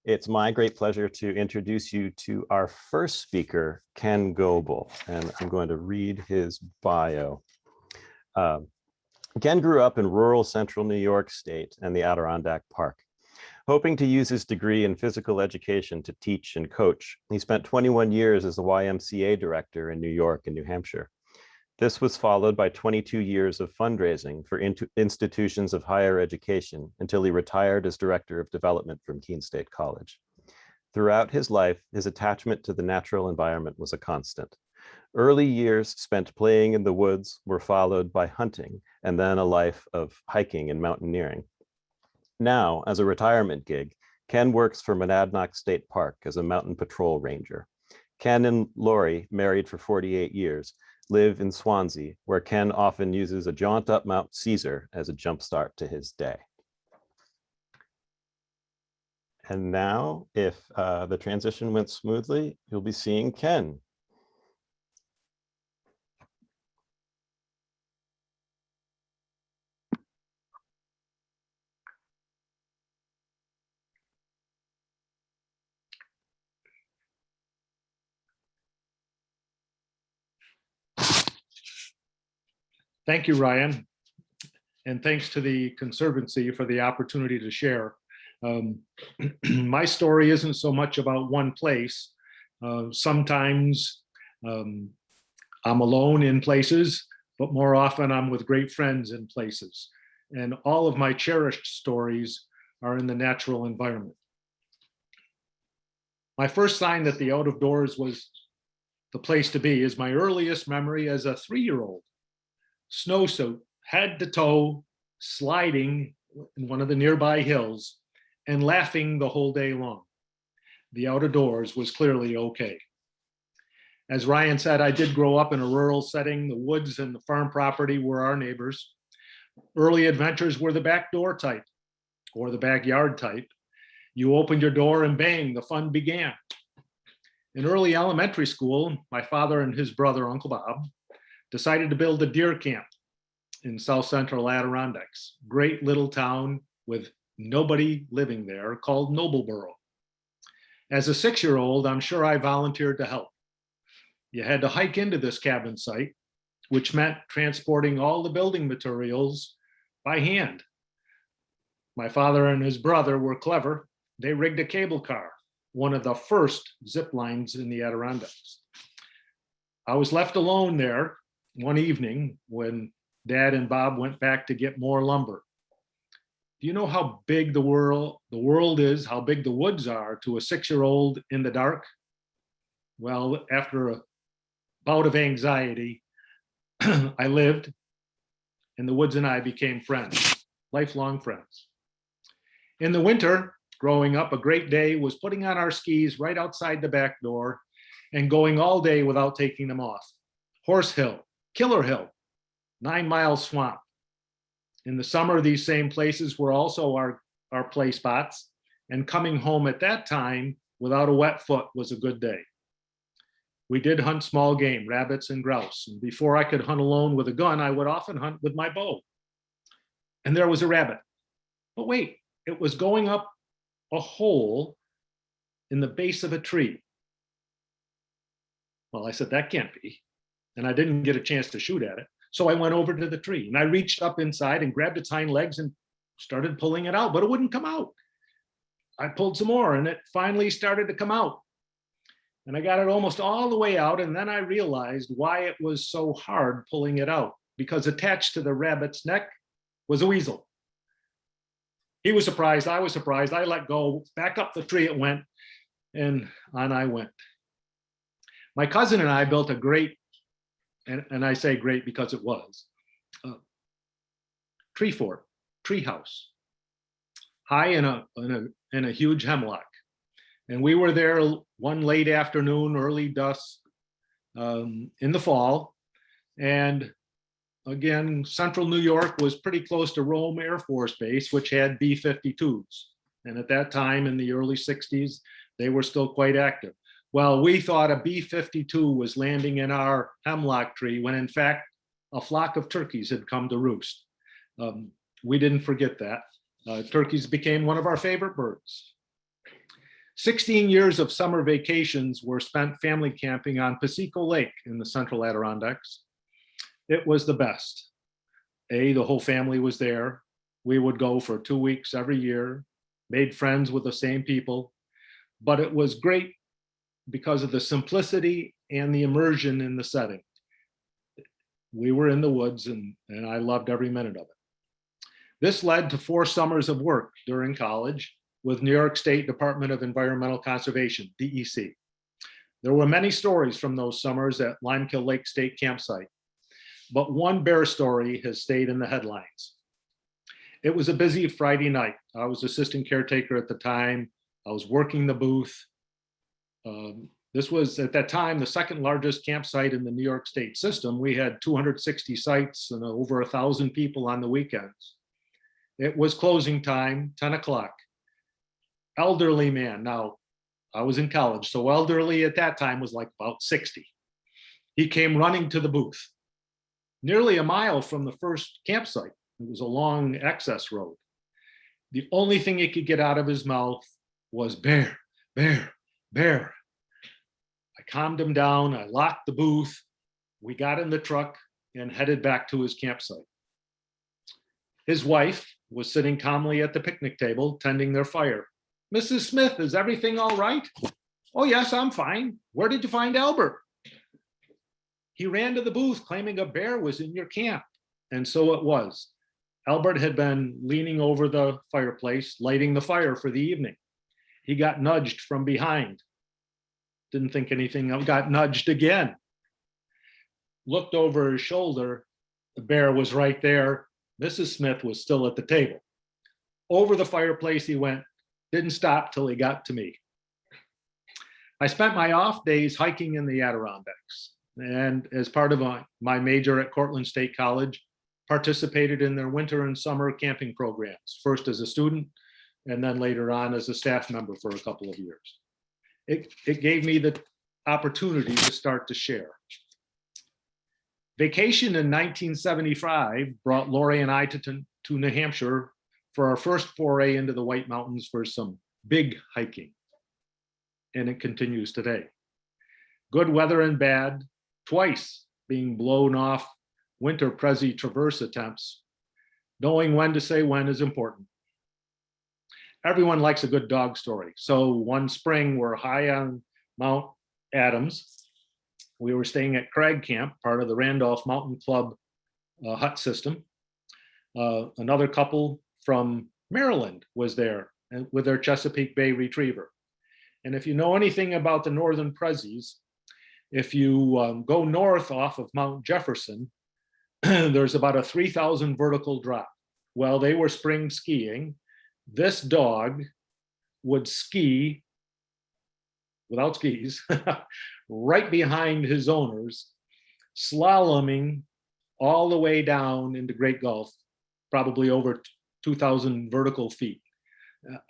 It's my great pleasure to introduce you to our first speaker, Ken Gobel, and I'm going to read his bio. Ken grew up in rural central New York State and the Adirondack Park. Hoping to use his degree in physical education to teach and coach, he spent 21 years as a YMCA director in New York and New Hampshire. This was followed by 22 years of fundraising for institutions of higher education until he retired as director of development from Keene State College. Throughout his life, his attachment to the natural environment was a constant. Early years spent playing in the woods were followed by hunting and then a life of hiking and mountaineering. Now, as a retirement gig, Ken works for Monadnock State Park as a mountain patrol ranger. Ken and Lori, married for 48 years, live in Swanzey, where Ken often uses a jaunt up Mount Caesar as a jumpstart to his day. And now, if the transition went smoothly, you'll be seeing Ken. Thank you, Ryan. And thanks to the Conservancy for the opportunity to share. My story isn't so much about one place. Sometimes I'm alone in places, but more often I'm with great friends in places. And all of my cherished stories are in the natural environment. My first sign that the out of doors was the place to be is my earliest memory as a 3-year-old. Snowsuit, head to toe, sliding in one of the nearby hills and laughing the whole day long. The out of doors was clearly okay. As Ryan said, I did grow up in a rural setting. The woods and the farm property were our neighbors. Early adventures were the back door type or the backyard type. You opened your door and bang, the fun began. In early elementary school, my father and his brother, Uncle Bob, decided to build a deer camp in South Central Adirondacks, great little town with nobody living there called Nobleboro. As a 6-year-old, I'm sure I volunteered to help. You had to hike into this cabin site, which meant transporting all the building materials by hand. My father and his brother were clever. They rigged a cable car, one of the first zip lines in the Adirondacks. I was left alone there one evening when Dad and Bob went back to get more lumber. Do you know how big the world is, how big the woods are to a 6-year-old in the dark? Well, after a bout of anxiety, I lived, and the woods and I became friends, lifelong friends. In the winter, growing up, a great day was putting on our skis right outside the back door and going all day without taking them off. Horse Hill, Killer Hill, 9 Mile Swamp. In the summer, these same places were also our play spots, and coming home at that time without a wet foot was a good day. We did hunt small game, rabbits and grouse, and before I could hunt alone with a gun, I would often hunt with my bow. And there was a rabbit. But wait, it was going up a hole in the base of a tree. Well, I said, that can't be. And I didn't get a chance to shoot at it. So I went over to the tree and I reached up inside and grabbed its hind legs and started pulling it out, but it wouldn't come out. I pulled some more and it finally started to come out. And I got it almost all the way out. And then I realized why it was so hard pulling it out, because attached to the rabbit's neck was a weasel. He was surprised. I was surprised. I let go. Back up the tree it went, and on I went. My cousin and I built a great, and I say great because it was, tree fort, tree house, high in a huge hemlock. And we were there one late afternoon, early dusk in the fall. And again, central New York was pretty close to Rome Air Force Base, which had B-52s. And at that time in the early 60s, they were still quite active. Well, we thought a B-52 was landing in our hemlock tree when in fact, a flock of turkeys had come to roost. We didn't forget that. Turkeys became one of our favorite birds. 16 years of summer vacations were spent family camping on Piseco Lake in the central Adirondacks. It was the best. The whole family was there. We would go for 2 weeks every year, made friends with the same people, but it was great because of the simplicity and the immersion in the setting. We were in the woods and I loved every minute of it. This led to 4 summers of work during college with New York State Department of Environmental Conservation, DEC. There were many stories from those summers at Limekiln Lake State Campsite, but one bear story has stayed in the headlines. It was a busy Friday night. I was assistant caretaker at the time. I was working the booth. This was, at that time, the second largest campsite in the New York State system. We had 260 sites and over 1,000 people on the weekends. It was closing time, 10 o'clock. Elderly man, now I was in college, so elderly at that time was like about 60. He came running to the booth, nearly a mile from the first campsite. It was a long access road. The only thing he could get out of his mouth was bear, bear, bear. I calmed him down. I locked the booth. We got in the truck and headed back to his campsite. His wife was sitting calmly at the picnic table, tending their fire. "Mrs. Smith, is everything all right?" "Oh, yes, I'm fine. Where did you find Albert?" "He ran to the booth claiming a bear was in your camp." And so it was. Albert had been leaning over the fireplace, lighting the fire for the evening. He got nudged from behind. Didn't think anything of, got nudged again. Looked over his shoulder. The bear was right there. Mrs. Smith was still at the table. Over the fireplace he went, didn't stop till he got to me. I spent my off days hiking in the Adirondacks, and as part of my major at Cortland State College, participated in their winter and summer camping programs, first as a student and then later on as a staff member for a couple of years. It gave me the opportunity to start to share. Vacation in 1975 brought Lori and I to New Hampshire for our first foray into the White Mountains for some big hiking. And it continues today. Good weather and bad, twice being blown off winter Prezi traverse attempts. Knowing when to say when is important. Everyone likes a good dog story. So one spring, we're high on Mount Adams. We were staying at Crag Camp, part of the Randolph Mountain Club hut system. Another couple from Maryland was there and with their Chesapeake Bay Retriever. And if you know anything about the Northern Prezes, if you go north off of Mount Jefferson, there's about a 3,000 vertical drop. Well, they were spring skiing. This dog would ski without skis right behind his owners, slaloming all the way down into Great Gulf, probably over 2,000 vertical feet.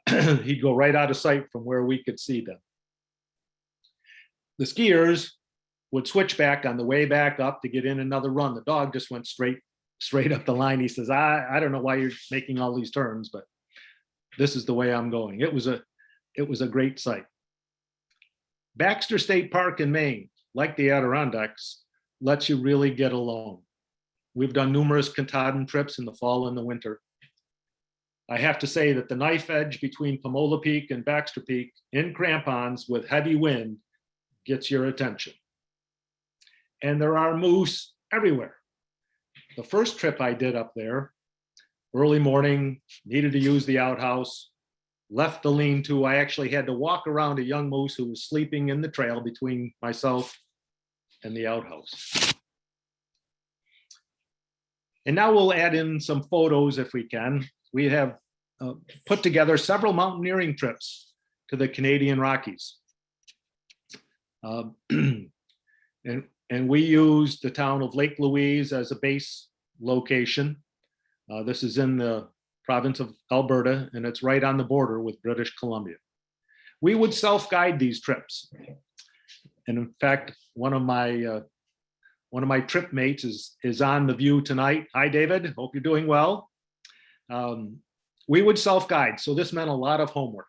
He'd go right out of sight from where we could see them. The skiers would switch back on the way back up to get in another run. The dog just went straight up the line. He says, I don't know why you're making all these turns, but this is the way I'm going. It was a great sight. Baxter State Park in Maine, like the Adirondacks, lets you really get alone. We've done numerous Katahdin trips in the fall and the winter. I have to say that the knife edge between Pomola Peak and Baxter Peak in crampons with heavy wind gets your attention. And there are moose everywhere. The first trip I did up there, early morning, needed to use the outhouse, left the lean-to. I actually had to walk around a young moose who was sleeping in the trail between myself and the outhouse. And now we'll add in some photos if we can. We have put together several mountaineering trips to the Canadian Rockies. And we used the town of Lake Louise as a base location. This is in the province of Alberta, and it's right on the border with British Columbia. We would self-guide these trips. And in fact, one of my trip mates is on the view tonight. Hi, David, hope you're doing well. We would self-guide, so this meant a lot of homework.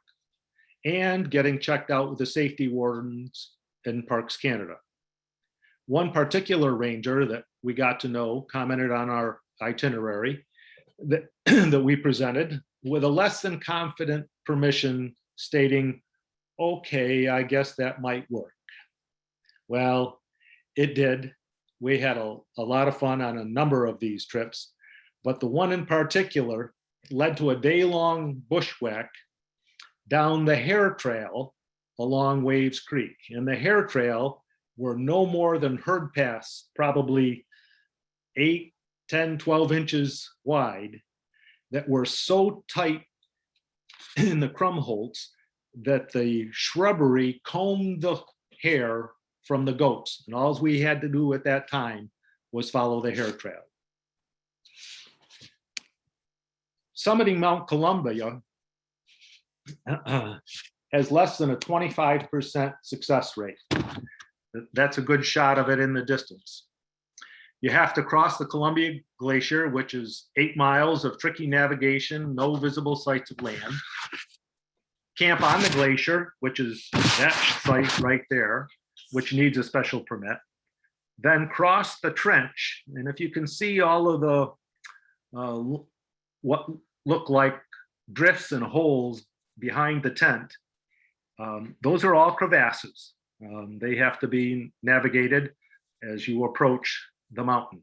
and getting checked out with the safety wardens in Parks Canada. One particular ranger that we got to know commented on our itinerary that, that we presented with a less than confident permission stating, okay, I guess that might work. Well, it did. We had a lot of fun on a number of these trips, but the one in particular led to a day-long bushwhack down the hare trail along Waves Creek. And the hare trail were no more than herd paths, probably 8, 10, 12 inches wide, that were so tight in the crumholts that the shrubbery combed the hair from the goats. And all we had to do at that time was follow the hare trail. Summiting Mount Columbia has less than a 25% success rate. That's a good shot of it in the distance. You have to cross the Columbia Glacier, which is 8 miles of tricky navigation, no visible sights of land. Camp on the glacier, which is that site right there, which needs a special permit. Then cross the trench. And if you can see all of the, what look like drifts and holes behind the tent, those are all crevasses. They have to be navigated as you approach the mountain.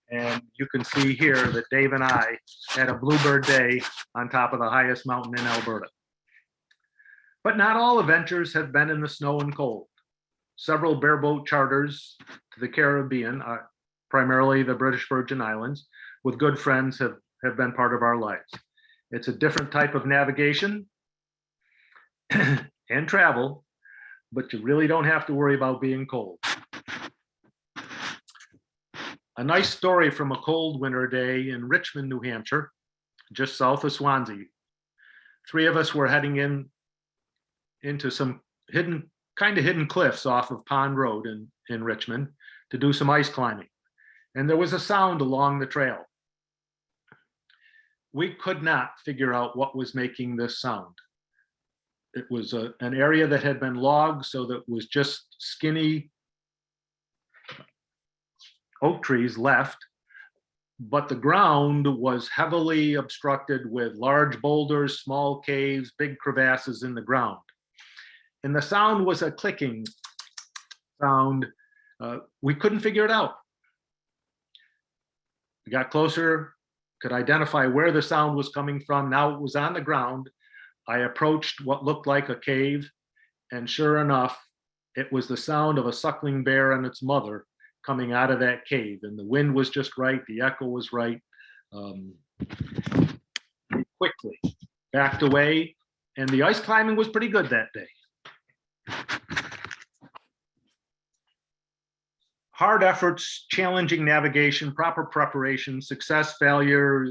And you can see here that Dave and I had a bluebird day on top of the highest mountain in Alberta. But not all adventures have been in the snow and cold. Several bareboat charters to the Caribbean, primarily the British Virgin Islands, with good friends have been part of our lives. It's a different type of navigation and travel, but you really don't have to worry about being cold. A nice story from a cold winter day in Richmond, New Hampshire, just south of Swansea. 3 of us were heading into some kind of hidden cliffs off of Pond Road in Richmond to do some ice climbing. And there was a sound along the trail. We could not figure out what was making this sound. It was an area that had been logged, so that it was just skinny oak trees left, but the ground was heavily obstructed with large boulders, small caves, big crevasses in the ground. And the sound was a clicking sound. We couldn't figure it out. We got closer, could identify where the sound was coming from. Now it was on the ground. I approached what looked like a cave, and sure enough, it was the sound of a suckling bear and its mother coming out of that cave. And the wind was just right, the echo was right. Quickly backed away, and the ice climbing was pretty good that day. Hard efforts, challenging navigation, proper preparation, success, failure,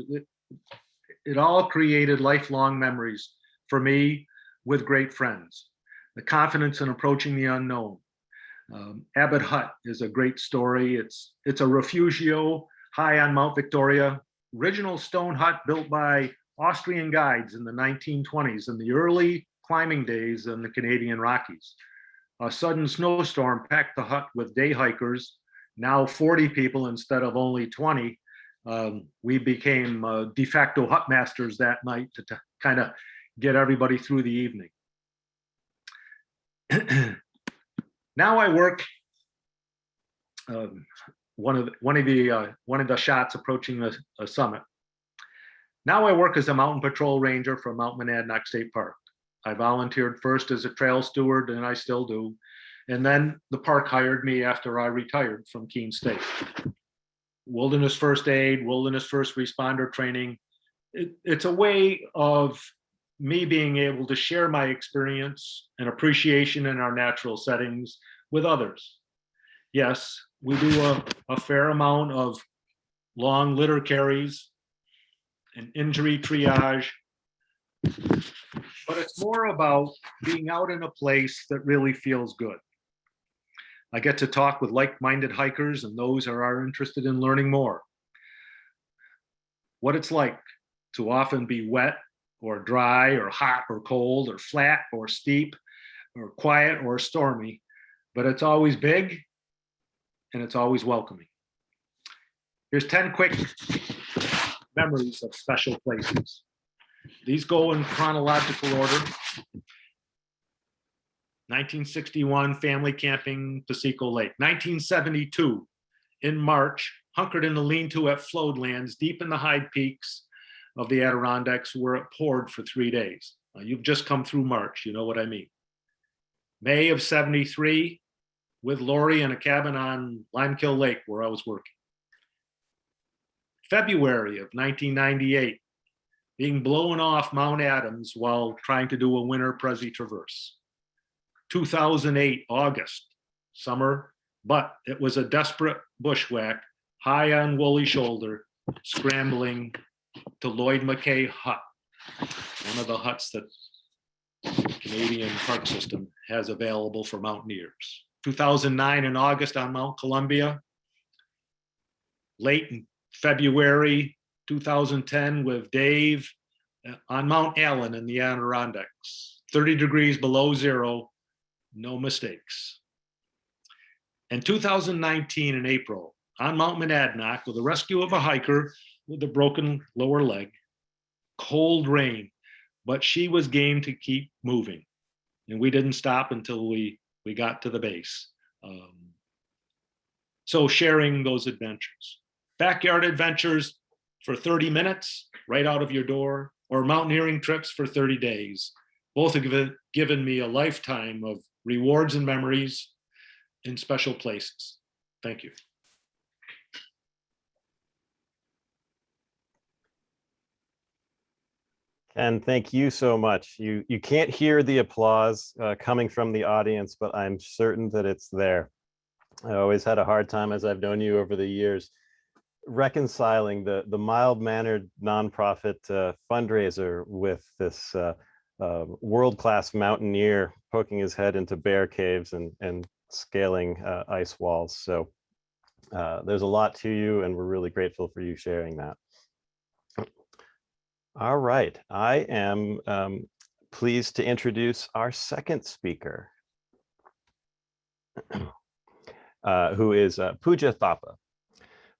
it all created lifelong memories for me with great friends. The confidence in approaching the unknown. Abbott Hut is a great story. It's a refugio high on Mount Victoria, original stone hut built by Austrian guides in the 1920s in the early climbing days in the Canadian Rockies. A sudden snowstorm packed the hut with day hikers, now 40 people instead of only 20. We became de facto hut masters that night to kind of get everybody through the evening. Now I work, one of the shots approaching the summit. Now I work as a mountain patrol ranger for Mount Monadnock State Park. I volunteered first as a trail steward, and I still do. And then the park hired me after I retired from Keene State. Wilderness first aid, wilderness first responder training. It's a way of me being able to share my experience and appreciation in our natural settings with others. Yes, we do a fair amount of long litter carries and injury triage, but it's more about being out in a place that really feels good. I get to talk with like-minded hikers and those who are interested in learning more. What it's like to often be wet or dry or hot or cold or flat or steep or quiet or stormy, but it's always big and it's always welcoming. Here's 10 quick memories of special places. These go in chronological order. 1961, family camping, Paseco Lake. 1972, in March, hunkered in the lean-to at Floodlands, deep in the high peaks of the Adirondacks, where it poured for 3 days. You've just come through March, you know what I mean. May of 73, with Lori in a cabin on Limekill Lake, where I was working. February of 1998, being blown off Mount Adams while trying to do a winter Prezi traverse. 2008, August, summer, but it was a desperate bushwhack, high on Woolly Shoulder, scrambling to Lloyd Mackay Hut, one of the huts that the Canadian Park System has available for mountaineers. 2009 in August on Mount Columbia. Late in February 2010 with Dave on Mount Allen in the Adirondacks. 30 degrees below zero, no mistakes. And 2019 in April on Mount Monadnock with the rescue of a hiker with a broken lower leg. Cold rain, but she was game to keep moving. And we didn't stop until we got to the base. So sharing those adventures. Backyard adventures for 30 minutes right out of your door, or mountaineering trips for 30 days. Both have given me a lifetime of rewards and memories in special places. Thank you. And thank you so much. You can't hear the applause coming from the audience, but I'm certain that it's there. I always had a hard time, as I've known you over the years, reconciling the mild-mannered nonprofit fundraiser with this world-class mountaineer poking his head into bear caves and scaling ice walls. So there's a lot to you, and we're really grateful for you sharing that. All right, I am pleased to introduce our second speaker, who is Puja Thapa.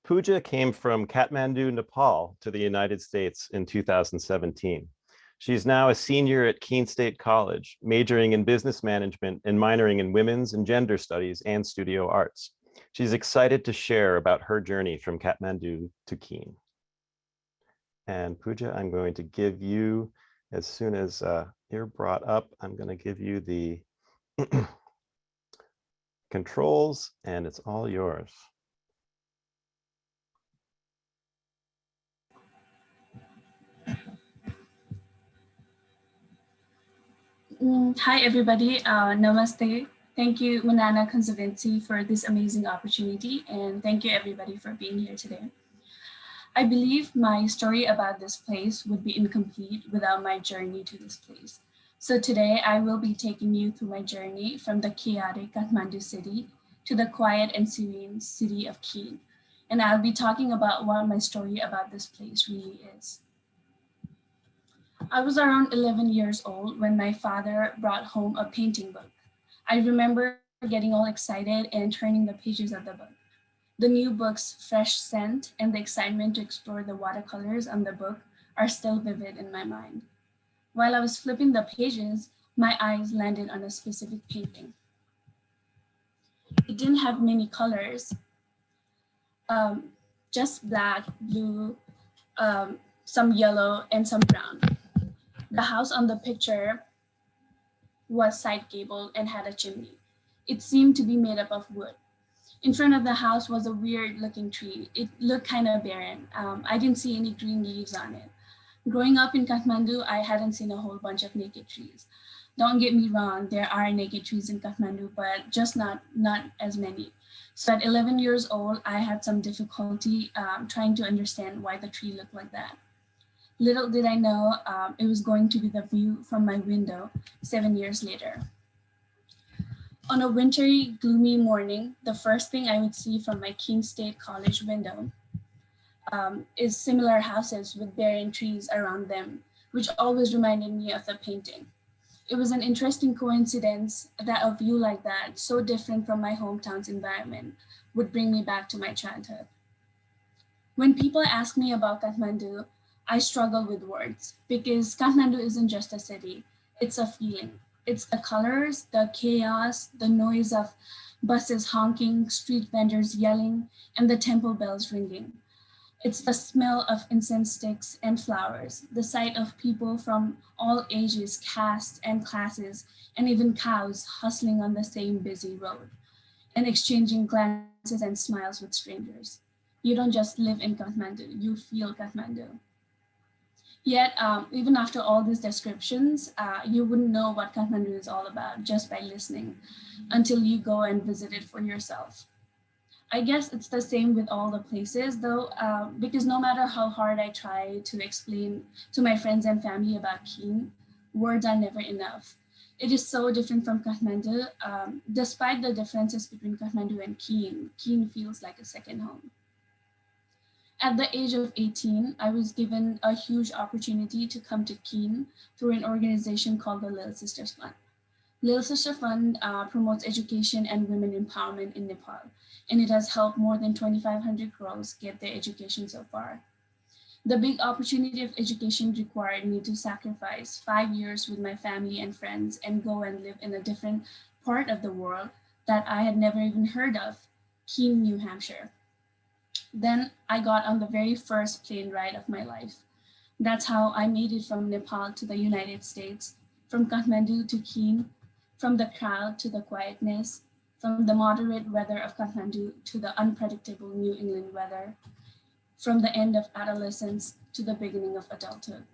Puja came from Katmandu, Nepal to the United States in 2017. She's now a senior at Keene State College, majoring in business management and minoring in women's and gender studies and studio arts. She's excited to share about her journey from Katmandu to Keene. And Puja, I'm going to give you, as soon as you're brought up, I'm going to give you the controls, and it's all yours. Hi, everybody. Namaste. Thank you, Monadnock Conservancy, for this amazing opportunity, and thank you, everybody, for being here today. I believe my story about this place would be incomplete without my journey to this place. So today I will be taking you through my journey from the chaotic Katmandu city to the quiet and serene city of Keene. And I'll be talking about what my story about this place really is. I was around 11 years old when my father brought home a painting book. I remember getting all excited and turning the pages of the book. The new book's fresh scent and the excitement to explore the watercolors on the book are still vivid in my mind. While I was flipping the pages, my eyes landed on a specific painting. It didn't have many colors, just black, blue, some yellow, and some brown. The house on the picture was side-gabled and had a chimney. It seemed to be made up of wood. In front of the house was a weird-looking tree. It looked kind of barren. I didn't see any green leaves on it. Growing up in Katmandu, I hadn't seen a whole bunch of naked trees. Don't get me wrong, there are naked trees in Katmandu, but just not as many. So at 11 years old, I had some difficulty trying to understand why the tree looked like that. Little did I know it was going to be the view from my window 7 years later. On a wintry, gloomy morning, the first thing I would see from my Keene State College window is similar houses with barren trees around them, which always reminded me of the painting. It was an interesting coincidence that a view like that, so different from my hometown's environment, would bring me back to my childhood. When people ask me about Kathmandu, I struggle with words because Kathmandu isn't just a city, it's a feeling. It's the colors, the chaos, the noise of buses honking, street vendors yelling, and the temple bells ringing. It's the smell of incense sticks and flowers, the sight of people from all ages, castes, and classes, and even cows hustling on the same busy road and exchanging glances and smiles with strangers. You don't just live in Kathmandu, you feel Kathmandu. Yet, even after all these descriptions, you wouldn't know what Kathmandu is all about just by listening until you go and visit it for yourself. I guess it's the same with all the places though, because no matter how hard I try to explain to my friends and family about Keene, words are never enough. It is so different from Kathmandu. Despite the differences between Kathmandu and Keene, Keene feels like a second home. At the age of 18, I was given a huge opportunity to come to Keene through an organization called the Little Sisters Fund. Little Sister Fund promotes education and women empowerment in Nepal, and it has helped more than 2,500 girls get their education so far. The big opportunity of education required me to sacrifice 5 years with my family and friends and go and live in a different part of the world that I had never even heard of, Keene, New Hampshire. Then I got on the very first plane ride of my life. That's how I made it from Nepal to the United States, from Kathmandu to Keene, from the crowd to the quietness, from the moderate weather of Kathmandu to the unpredictable New England weather, from the end of adolescence to the beginning of adulthood.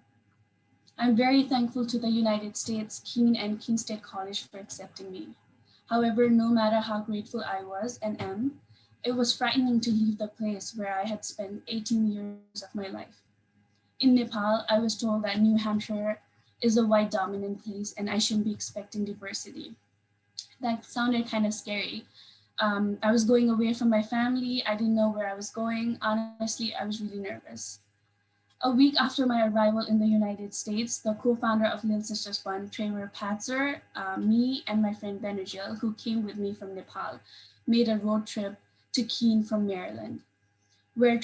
I'm very thankful to the United States, Keene and Keene State College for accepting me. However, no matter how grateful I was and am, it was frightening to leave the place where I had spent 18 years of my life. In Nepal, I was told that New Hampshire is a white dominant place and I shouldn't be expecting diversity. That sounded kind of scary. I was going away from my family. I didn't know where I was going. Honestly, I was really nervous. A week after my arrival in the United States, the co-founder of Little Sisters Fund, Trevor Patzer, me and my friend Benajil, who came with me from Nepal, made a road trip to Keene from Maryland, where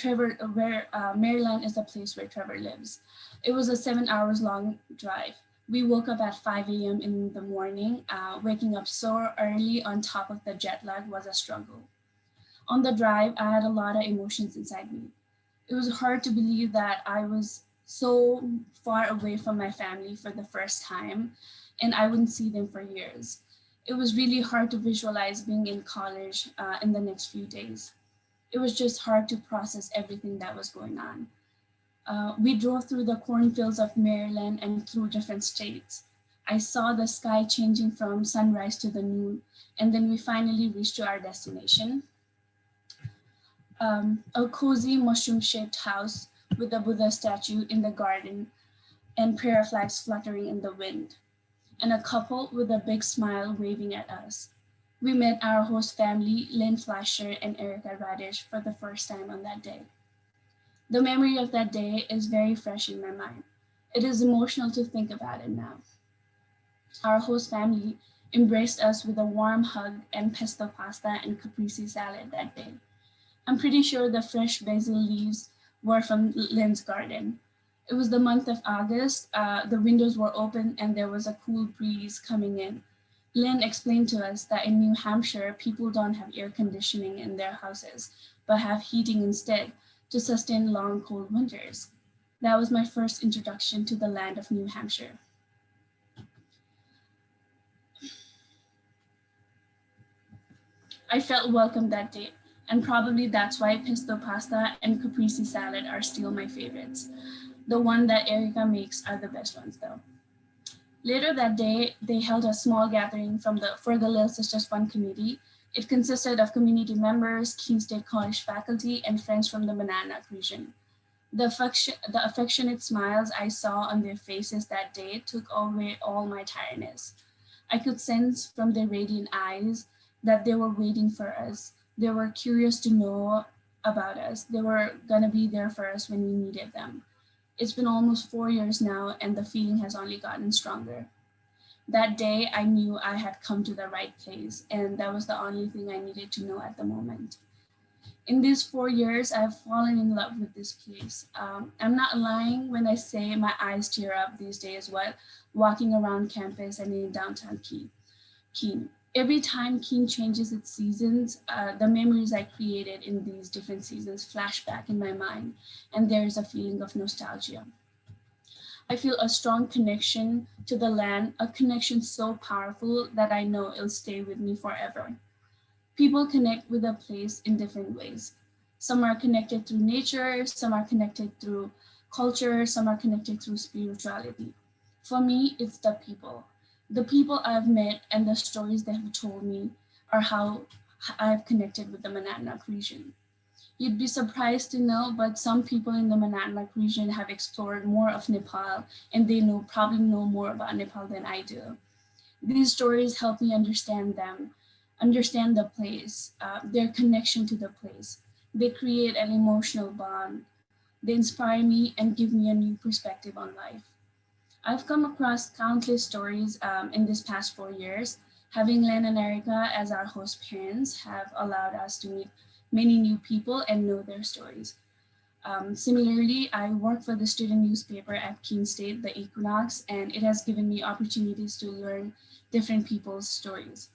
Maryland is the place where Trevor lives. It was a 7 hours long drive. We woke up at 5 a.m. in the morning. Waking up so early on top of the jet lag was a struggle. On the drive, I had a lot of emotions inside me. It was hard to believe that I was so far away from my family for the first time and I wouldn't see them for years. It was really hard to visualize being in college in the next few days. It was just hard to process everything that was going on. We drove through the cornfields of Maryland and through different states. I saw the sky changing from sunrise to the noon, and then we finally reached to our destination. A cozy mushroom-shaped house with a Buddha statue in the garden and prayer flags fluttering in the wind, and a couple with a big smile waving at us. We met our host family, Lynn Fleischer and Erica Radish, for the first time on that day. The memory of that day is very fresh in my mind. It is emotional to think about it now. Our host family embraced us with a warm hug and pesto pasta and caprese salad that day. I'm pretty sure the fresh basil leaves were from Lynn's garden. It was the month of August. The windows were open and there was a cool breeze coming in. Lynn explained to us that in New Hampshire, people don't have air conditioning in their houses, but have heating instead to sustain long, cold winters. That was my first introduction to the land of New Hampshire. I felt welcome that day, and probably that's why pesto pasta and caprese salad are still my favorites. The one that Erica makes are the best ones though. Later that day, they held a small gathering for the Little Sisters Fund committee. It consisted of community members, Keene State College faculty, and friends from the Monadnock region. The affectionate smiles I saw on their faces that day took away all my tiredness. I could sense from their radiant eyes that they were waiting for us. They were curious to know about us. They were gonna be there for us when we needed them. It's been almost 4 years now, and the feeling has only gotten stronger. That day, I knew I had come to the right place, and that was the only thing I needed to know at the moment. In these 4 years, I've fallen in love with this place. I'm not lying when I say my eyes tear up these days while walking around campus and in downtown Keene. Every time Keene changes its seasons, the memories I created in these different seasons flash back in my mind, and there is a feeling of nostalgia. I feel a strong connection to the land, a connection so powerful that I know it'll stay with me forever. People connect with a place in different ways. Some are connected through nature, some are connected through culture, some are connected through spirituality. For me, it's the people. The people I've met and the stories they have told me are how I've connected with the Monadnock region. You'd be surprised to know, but some people in the Monadnock region have explored more of Nepal, and they probably know more about Nepal than I do. These stories help me understand them, understand the place, their connection to the place. They create an emotional bond. They inspire me and give me a new perspective on life. I've come across countless stories in this past 4 years. Having Len and Erica as our host parents have allowed us to meet many new people and know their stories. Similarly, I work for the student newspaper at Keene State, the Equinox, and it has given me opportunities to learn different people's stories.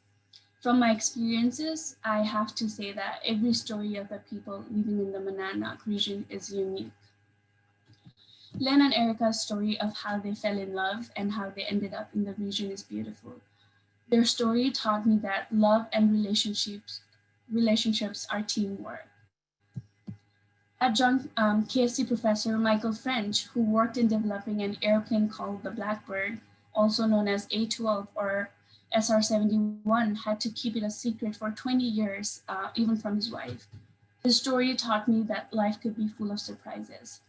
From my experiences, I have to say that every story of the people living in the Monadnock region is unique. Len and Erica's story of how they fell in love and how they ended up in the region is beautiful. Their story taught me that love and relationships are teamwork. Adjunct KSC professor Michael French, who worked in developing an airplane called the Blackbird, also known as A-12 or SR-71, had to keep it a secret for 20 years, even from his wife. His story taught me that life could be full of surprises.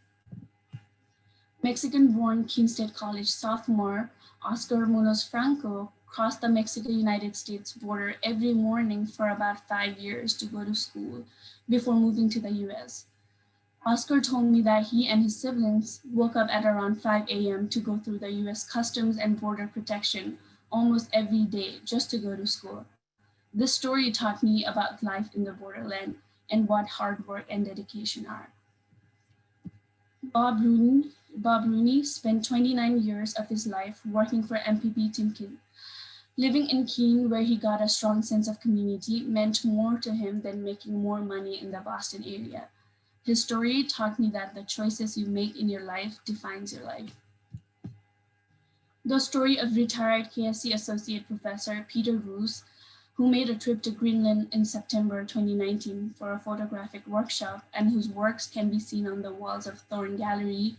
Mexican-born Keene State College sophomore Oscar Munoz Franco crossed the Mexico-United States border every morning for about 5 years to go to school before moving to the US. Oscar told me that he and his siblings woke up at around 5 a.m. to go through the US Customs and Border Protection almost every day just to go to school. This story taught me about life in the borderland and what hard work and dedication are. Bob Rooney spent 29 years of his life working for MPP Timken. Living in Keene, where he got a strong sense of community, meant more to him than making more money in the Boston area. His story taught me that the choices you make in your life defines your life. The story of retired KSC Associate Professor Peter Roos, who made a trip to Greenland in September 2019 for a photographic workshop and whose works can be seen on the walls of Thorn Gallery,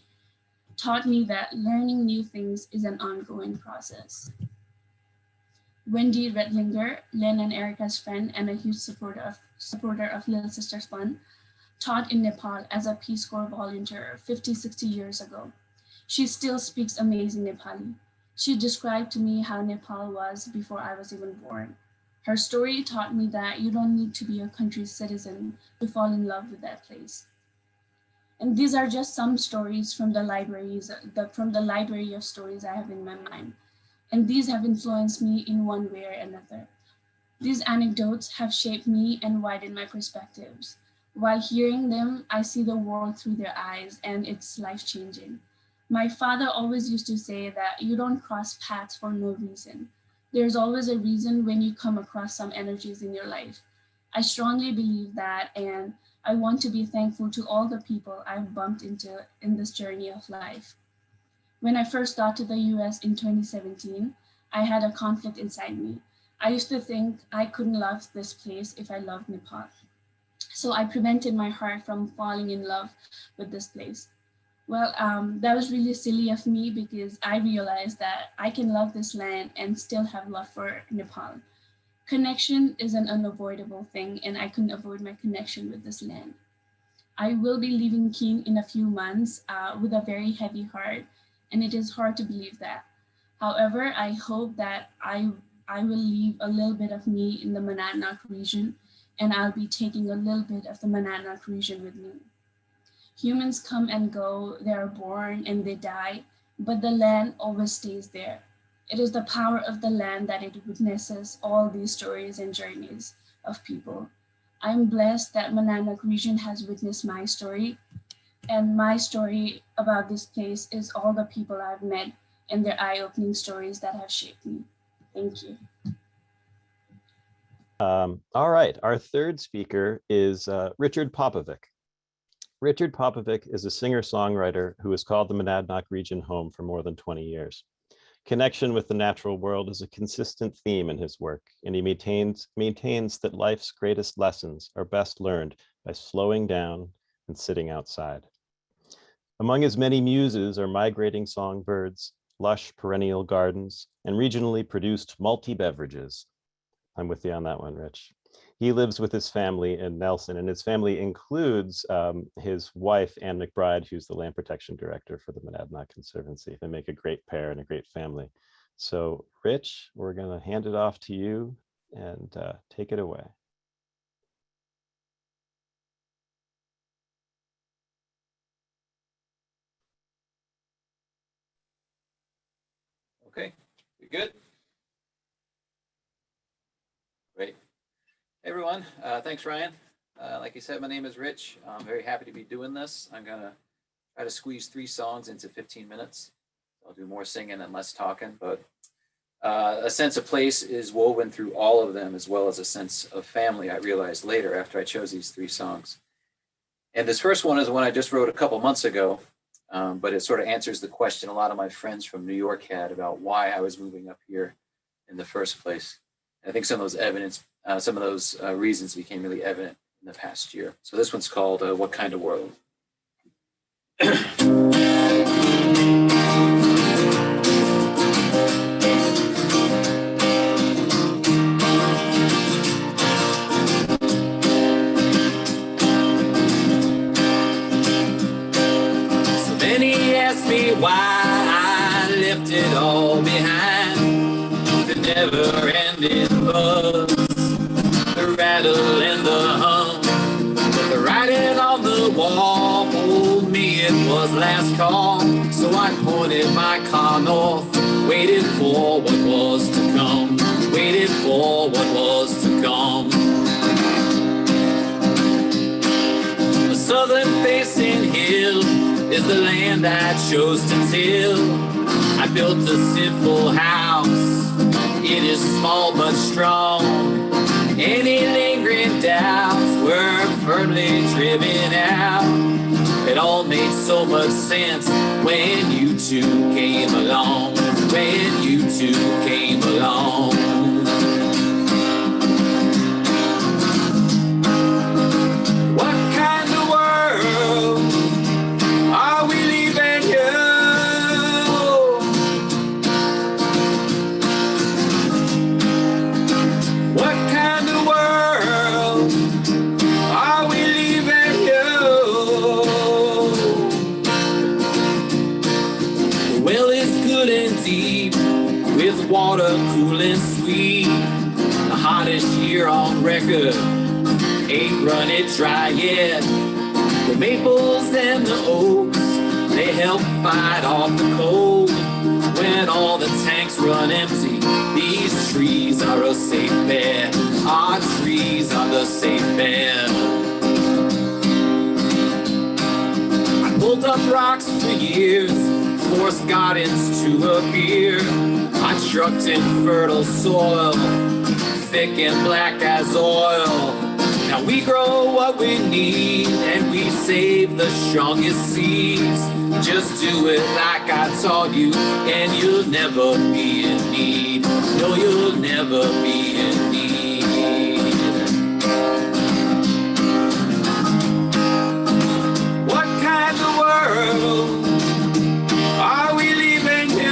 taught me that learning new things is an ongoing process. Wendy Redlinger, Len and Erica's friend and a huge supporter of Little Sisters Fund, taught in Nepal as a Peace Corps volunteer 50-60 years ago. She still speaks amazing Nepali. She described to me how Nepal was before I was even born. Her story taught me that you don't need to be a country's citizen to fall in love with that place. And these are just some stories from the library of stories I have in my mind. And these have influenced me in one way or another. These anecdotes have shaped me and widened my perspectives. While hearing them, I see the world through their eyes, and it's life-changing. My father always used to say that you don't cross paths for no reason. There's always a reason when you come across some energies in your life. I strongly believe that, and I want to be thankful to all the people I've bumped into in this journey of life. When I first got to the US in 2017, I had a conflict inside me. I used to think I couldn't love this place if I loved Nepal. So I prevented my heart from falling in love with this place. Well, that was really silly of me because I realized that I can love this land and still have love for Nepal. Connection is an unavoidable thing, and I couldn't avoid my connection with this land. I will be leaving Keene in a few months with a very heavy heart, and it is hard to believe that. However, I hope that I will leave a little bit of me in the Monadnock region and I'll be taking a little bit of the Monadnock region with me. Humans come and go, they are born and they die, but the land always stays there. It is the power of the land that it witnesses all these stories and journeys of people. I'm blessed that Monadnock region has witnessed my story, and my story about this place is all the people I've met and their eye-opening stories that have shaped me. Thank you. All right, our third speaker is Richard Popovic. Richard Popovic is a singer-songwriter who has called the Monadnock region home for more than 20 years. Connection with the natural world is a consistent theme in his work, and he maintains that life's greatest lessons are best learned by slowing down and sitting outside. Among his many muses are migrating songbirds, lush perennial gardens, and regionally produced malty beverages. I'm with you on that one, Rich. He lives with his family in Nelson, and his family includes his wife, Anne McBride, who's the land protection director for the Monadnock Conservancy. They make a great pair and a great family. So Rich, we're gonna hand it off to you and take it away. Okay, you good? Great. Hey everyone, thanks Ryan. Like you said, my name is Rich. I'm very happy to be doing this. I'm gonna try to squeeze 3 songs into 15 minutes. I'll do more singing and less talking, but a sense of place is woven through all of them, as well as a sense of family, I realized later after I chose these 3 songs. And this first one is one I just wrote a couple months ago, but it sort of answers the question a lot of my friends from New York had about why I was moving up here in the first place. And I think some of those reasons became really evident in the past year. So this one's called What Kind of World? Why I left it all behind, the never-ending buzz, the rattle and the hum, the writing on the wall told me it was last call. So I pointed my car north, waited for what was to come, waited for what was to come. A southern-facing hill is the land I chose to till. I built a simple house. It is small but strong. Any lingering doubts were firmly driven out. It all made so much sense when you two came along. When you two came along. What kind of world are we leaving you? What kind of world are we leaving you? The well is good and deep, with water cool and sweet. The hottest year on record ain't run it dry yet. The maples and the oaks, they help fight off the cold. When all the tanks run empty, these trees are a safe bet. Our trees are the safe bet. I pulled up rocks for years, forced gardens to appear. I trucked in fertile soil, thick and black as oil. Now we grow what we need, and we save the strongest seeds. Just do it like I taught you, and you'll never be in need. No, you'll never be in need. What kind of world are we leaving you?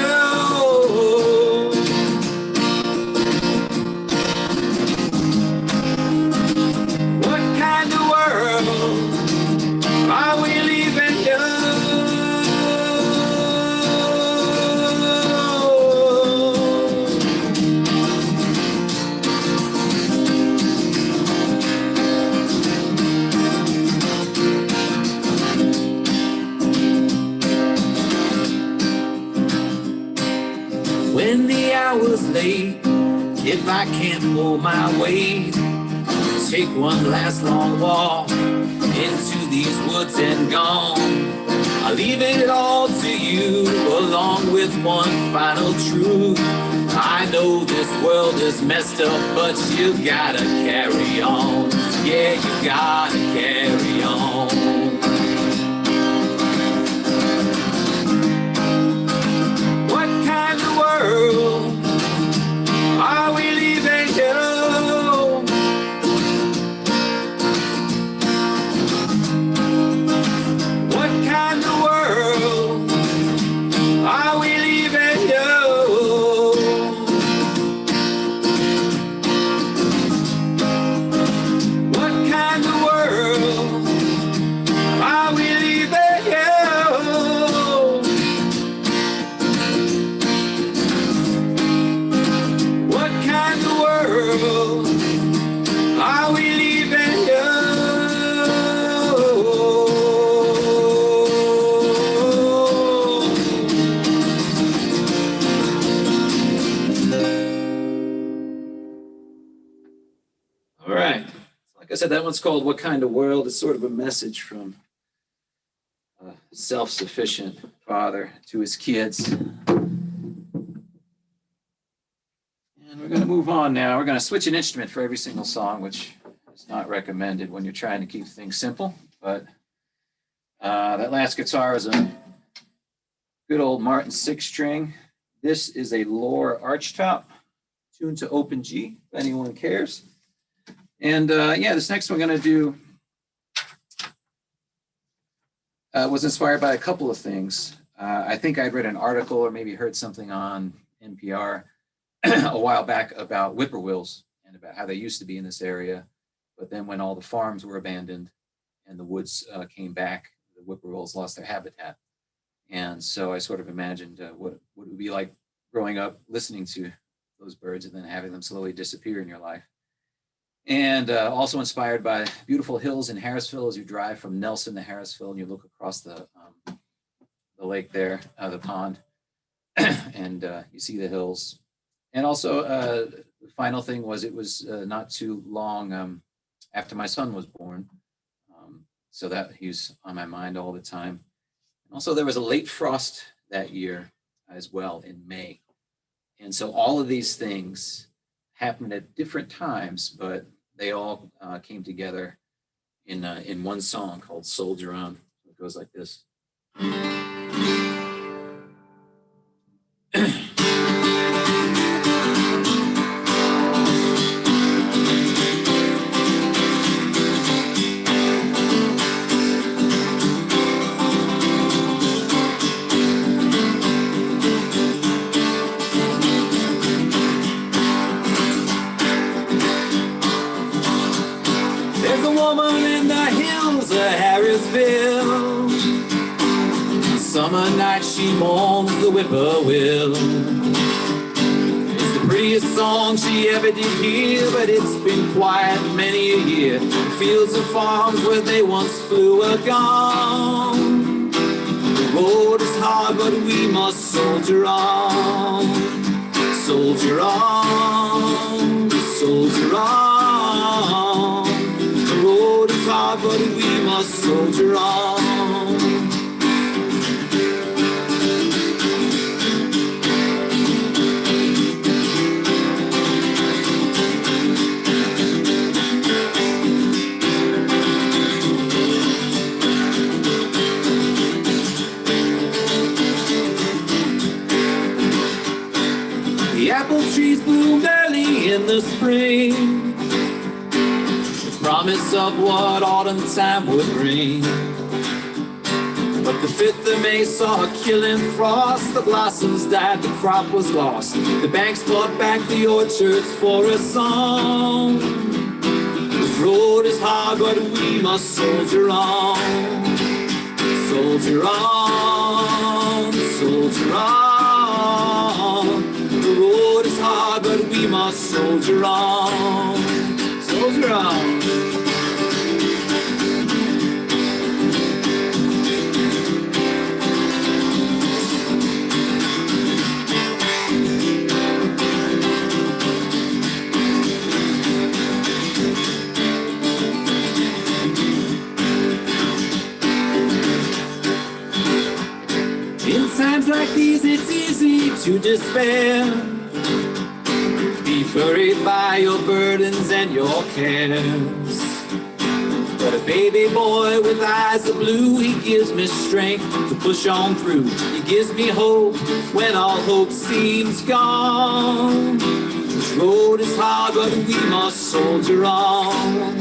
Are we leaving you? when the hour's late, if I can't pull my weight, take one last long walk into these woods and gone. I'll leave it all to you, along with one final truth. I know this world is messed up, but you gotta carry on. Yeah, you gotta carry on. What kind of world are we leaving here? What kind of world are we leaving here? What kind of world are we leaving here? What kind of world are we leaving here? All right. Like I said, that one's called What Kind of World? It's sort of a message from a self-sufficient father to his kids. And we're going to move on now. We're going to switch an instrument for every single song, which is not recommended when you're trying to keep things simple. But that last guitar is a good old Martin six-string. This is a Lohr archtop tuned to open G, if anyone cares. And yeah, this next one I'm going to do was inspired by a couple of things. I think I'd read an article or maybe heard something on NPR a while back about whippoorwills and about how they used to be in this area. But then when all the farms were abandoned and the woods came back, the whippoorwills lost their habitat. And so I sort of imagined what it would be like growing up listening to those birds and then having them slowly disappear in your life. And also inspired by beautiful hills in Harrisville as you drive from Nelson to Harrisville and you look across the lake there, the pond, and you see the hills. And also the final thing was it was not too long after my son was born. So that he's on my mind all the time. And also there was a late frost that year as well in May. And so all of these things happened at different times, but they all came together in one song called Soldier On. It goes like this. Summer night she mourns the whippoorwill. It's the prettiest song she ever did hear, but it's been quiet many a year. The fields and farms where they once flew are gone. The road is hard, but we must soldier on. Soldier on, soldier on. The road is hard, but we must soldier on. The apple trees bloomed early in the spring, the promise of what autumn time would bring. But the 5th of May saw a killing frost, the blossoms died, the crop was lost. The banks brought back the orchards for a song. This road is hard, but we must soldier on. Soldier on, soldier on. The road is hard, but we must soldier on. Soldier on. to despair. Be buried by your burdens and your cares. But a baby boy with eyes of blue, he gives me strength to push on through. He gives me hope when all hope seems gone. This road is hard, but we must soldier on.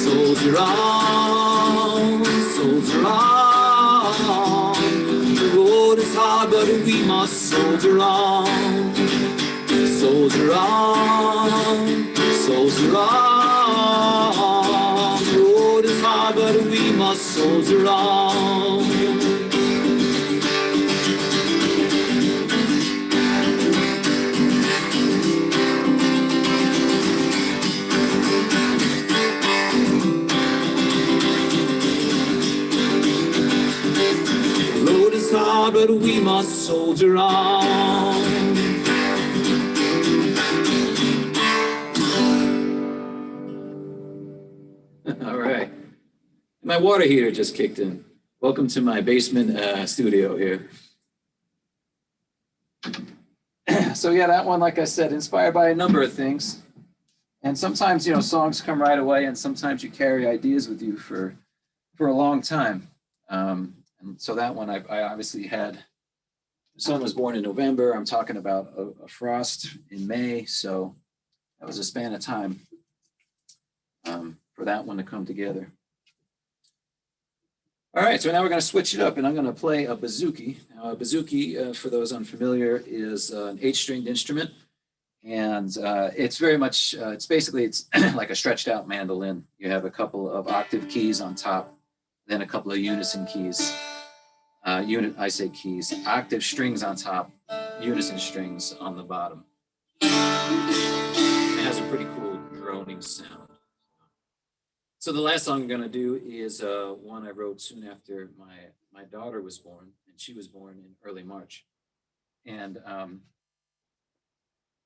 Soldier on, soldier on. The road is hard, but we must soldier on. Soldier on, soldier on. The road is hard, but we must soldier on. The road is hard, but we must soldier on. All right. My water heater just kicked in. Welcome to my basement studio here. So yeah, that one, like I said, inspired by a number of things. And sometimes, you know, songs come right away, and sometimes you carry ideas with you for a long time. And so that one, I obviously had, the son was born in November. I'm talking about a frost in May. So that was a span of time for that one to come together. All right, so now we're going to switch it up, and I'm going to play a bouzouki. Now, a bouzouki, for those unfamiliar, is an 8-stringed instrument, and it's very much, it's like a stretched out mandolin. You have a couple of octave keys on top, then a couple of unison keys. I say keys, octave strings on top, unison strings on the bottom. It has a pretty cool droning sound. So the last song I'm going to do is one I wrote soon after my daughter was born, and she was born in early March. And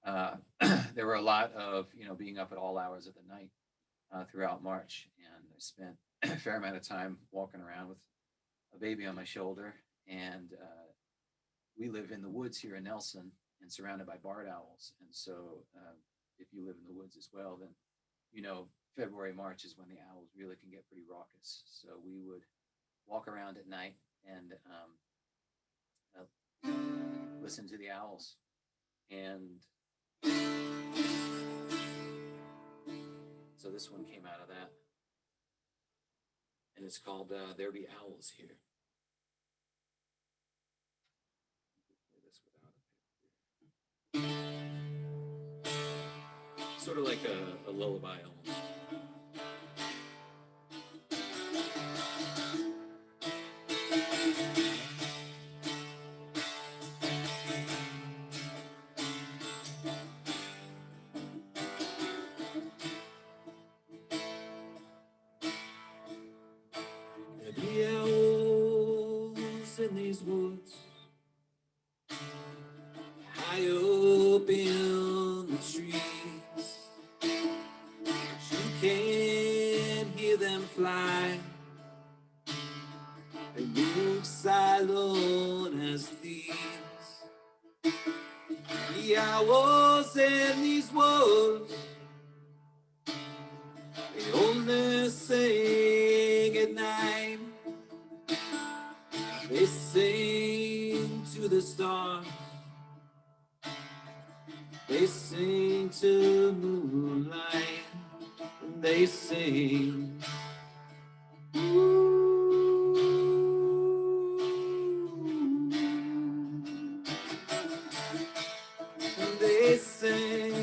there were a lot of, you know, being up at all hours of the night throughout March. And I spent a fair amount of time walking around with a baby on my shoulder. And we live in the woods here in Nelson and surrounded by barred owls. And so if you live in the woods as well, then, you know, February, March is when the owls really can get pretty raucous. So we would walk around at night and listen to the owls. And so this one came out of that. And it's called There Be Owls Here. Sort of like a lullaby almost. There be owls in these woods, high up in the trees. You can hear them fly. They move silent as thieves. The owls in these woods, they only sing at night. They sing to the stars. They sing to moonlight. They sing. They sing.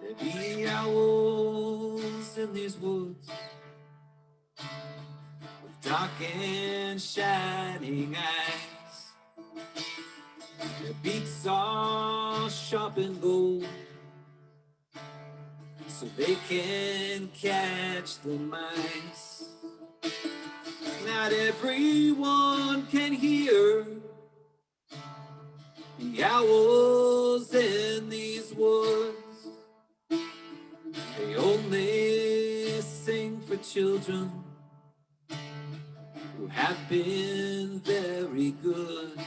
There be owls in these woods, dark and shining eyes. Their beaks are sharp and gold, so they can catch the mice. Not everyone can hear the owls in these woods. They only only sing for children who have been very good.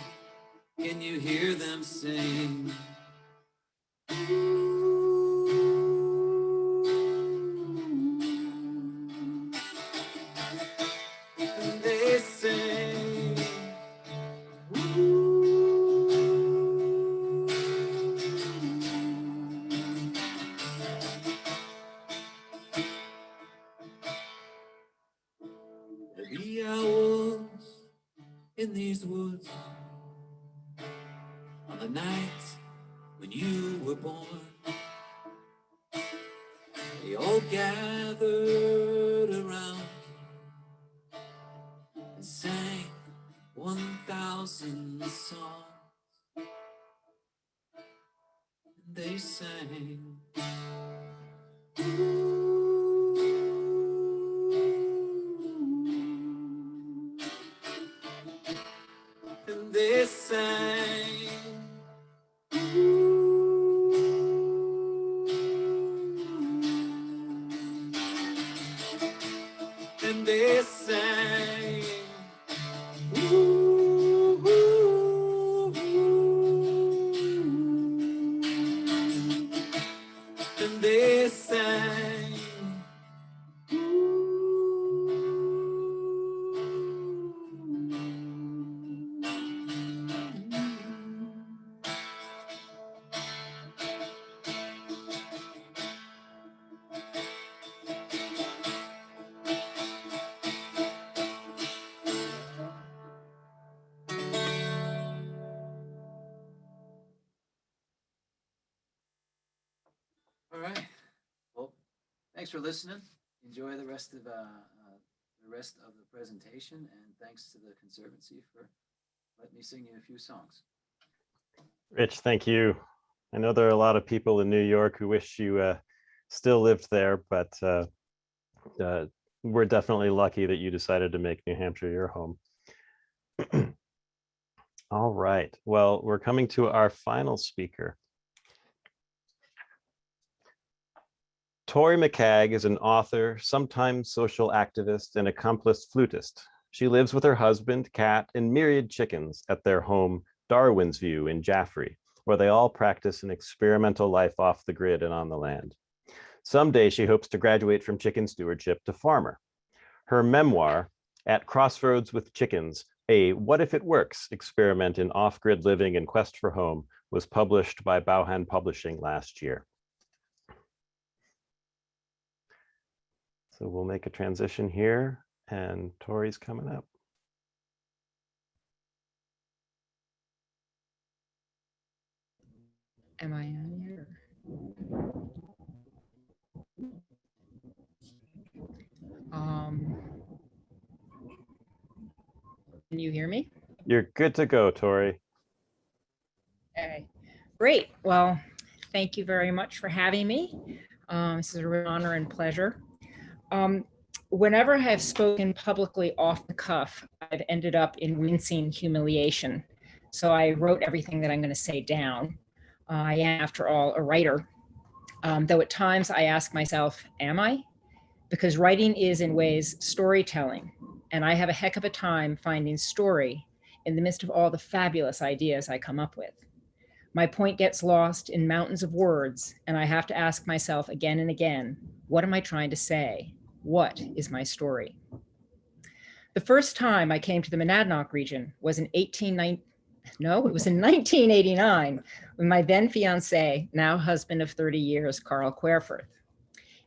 Can you hear them sing? And they sing. There'll be owls in these woods on the night when you were born. They all gathered around and sang 1,000 songs. And they sang. And they sang. And they sang. And they sang. All right. Well, thanks for listening. Enjoy the rest of the presentation, and thanks to the Conservancy for letting me sing you a few songs. Rich, thank you. I know there are a lot of people in New York who wish you still lived there, but we're definitely lucky that you decided to make New Hampshire your home. All right. Well, we're coming to our final speaker. Tori Mckag is an author, sometimes social activist, and accomplished flutist. She lives with her husband, cat, and myriad chickens at their home, Darwin's View in Jaffrey, where they all practice an experimental life off the grid and on the land. Someday she hopes to graduate from chicken stewardship to farmer. Her memoir, At Crossroads with Chickens, a What If It Works experiment in off-grid living and quest for home, was published by Bauhan Publishing last year. So we'll make a transition here, and Tori's coming up. Am I on here? Can you hear me? You're good to go, Tori. Okay, great. Well, thank you very much for having me. This is a real honor and pleasure. Whenever I have spoken publicly off the cuff, I've ended up in wincing humiliation. So I wrote everything that I'm going to say down. I am, after all, a writer, though at times I ask myself, am I? Because writing is in ways storytelling, and I have a heck of a time finding story in the midst of all the fabulous ideas I come up with. My point gets lost in mountains of words, and I have to ask myself again and again, what am I trying to say? What is my story? The first time I came to the Monadnock region was in 1989, with my then fiance, now husband of 30 years, Carl Querforth.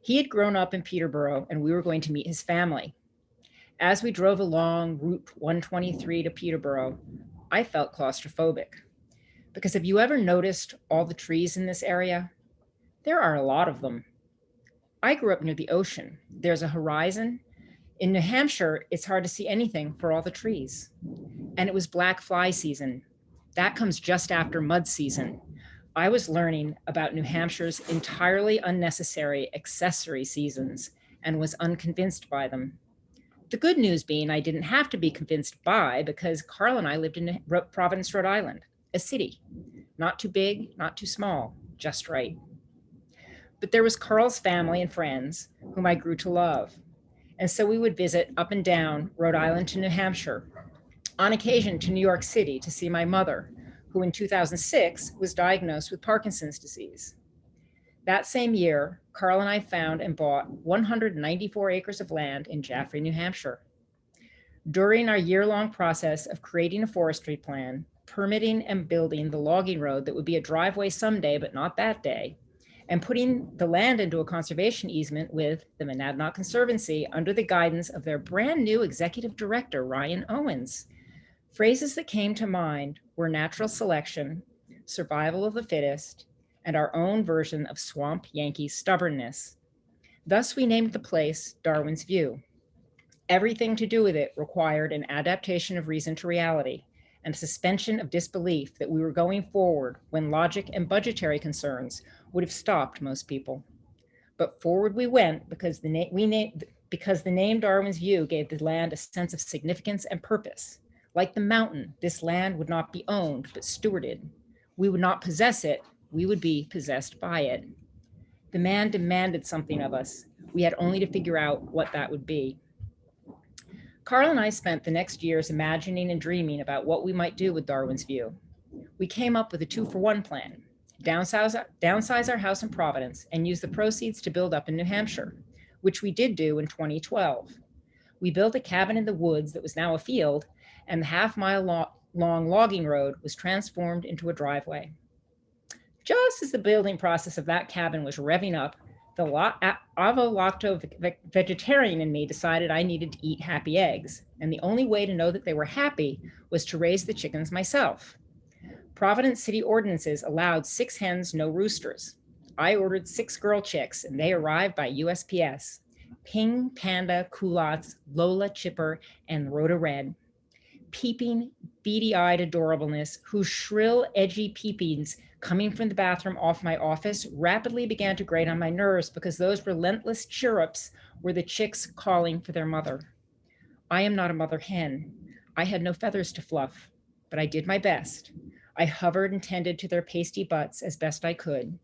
He had grown up in Peterborough, and we were going to meet his family. As we drove along Route 123 to Peterborough, I felt claustrophobic. Because have you ever noticed all the trees in this area? There are a lot of them. I grew up near the ocean. There's a horizon. In New Hampshire, it's hard to see anything for all the trees. And it was black fly season. That comes just after mud season. I was learning about New Hampshire's entirely unnecessary accessory seasons and was unconvinced by them. The good news being I didn't have to be convinced by, because Carl and I lived in Providence, Rhode Island, a city. Not too big, not too small, just right. But there was Carl's family and friends whom I grew to love. And so we would visit up and down Rhode Island to New Hampshire, on occasion to New York City to see my mother, who in 2006 was diagnosed with Parkinson's disease. That same year, Carl and I found and bought 194 acres of land in Jaffrey, New Hampshire. During our year-long process of creating a forestry plan, permitting and building the logging road that would be a driveway someday, but not that day, and putting the land into a conservation easement with the Monadnock Conservancy under the guidance of their brand new executive director, Ryan Owens. Phrases that came to mind were natural selection, survival of the fittest, and our own version of Swamp Yankee stubbornness. Thus, we named the place Darwin's View. Everything to do with it required an adaptation of reason to reality and a suspension of disbelief that we were going forward when logic and budgetary concerns would have stopped most people. But forward we went because the name Darwin's View gave the land a sense of significance and purpose. Like the mountain, this land would not be owned, but stewarded. We would not possess it, we would be possessed by it. The man demanded something of us. We had only to figure out what that would be. Carl and I spent the next years imagining and dreaming about what we might do with Darwin's View. We came up with a 2-for-1 plan. Downsize our house in Providence and use the proceeds to build up in New Hampshire, which we did do in 2012. We built a cabin in the woods that was now a field, and the half-mile long logging road was transformed into a driveway. Just as the building process of that cabin was revving up, the avo-lacto vegetarian in me decided I needed to eat happy eggs, and the only way to know that they were happy was to raise the chickens myself. Providence city ordinances allowed 6 hens, no roosters. I ordered 6 girl chicks, and they arrived by USPS. Ping, Panda, Culottes, Lola, Chipper, and Rhoda Red. Peeping, beady-eyed adorableness, whose shrill, edgy peepings coming from the bathroom off my office rapidly began to grate on my nerves because those relentless chirrups were the chicks calling for their mother. I am not a mother hen. I had no feathers to fluff, but I did my best. I hovered and tended to their pasty butts as best I could.